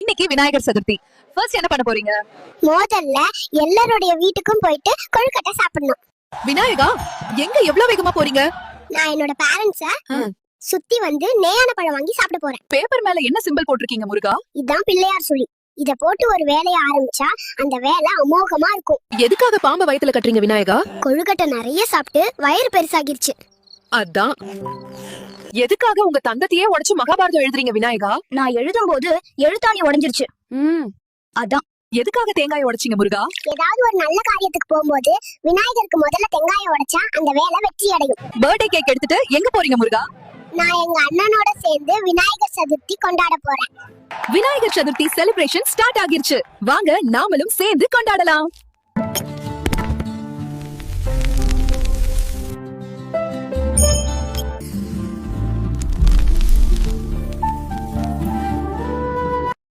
இன்னைக்கு விநாயகர் சதுர்த்தி. ஃபர்ஸ்ட் என்ன பண்ண போறீங்க? முதல்ல எல்லாரோட வீட்டுக்கும் போயிட்டு கொழுக்கட்டை சாப்பிடணும். விநாயகா, எங்க எவ்வளவு வேகமா போறீங்க? நான் என்னோட பேரண்ட்ஸ சுத்தி வந்து நேயான பழம் வாங்கி சாப்பிட போறேன். பேப்பர் மேல என்ன சிம்பிள் போட்டிருக்கீங்க முருகா? இதான் பிள்ளையார் சொல்லி. இத போட்டு ஒரு வேலையை ஆரம்பிச்சா அந்த வேலை அமோகமா இருக்கும். எதுக்காக பாம்பை வயித்துல கட்டுறீங்க விநாயகா? கொழுக்கட்டை நிறைய சாப்பிட்டு வயிறு பெருசாகிருச்சு. அதான். எதுக்காக உங்க தங்கத்தையே உடைச்சு மகாபாரதம் எழுதுறீங்க விநாயகா? நான் எழுதும் போது எழுத்தாணி உடைஞ்சிருச்சு. அதான். எதுக்காக தேங்காய் உடைச்சீங்க முருகா? ஏதாவது ஒரு நல்ல காரியத்துக்கு போகும்போது விநாயகருக்கு முதல்ல தேங்காயை உடைச்சா அந்த வேலை வெற்றி அடையும். பர்த்டே கேக் எடுத்துட்டு எங்க போறீங்க முருகா? நான் எங்க அண்ணனோட சேர்ந்து விநாயகர் சதுர்த்தி கொண்டாட போறேன். விநாயகர் சதுர்த்தி செலிப்ரேஷன் ஸ்டார்ட் ஆகிருச்சு. வாங்க நாமளும் சேர்ந்து கொண்டாடலாம்.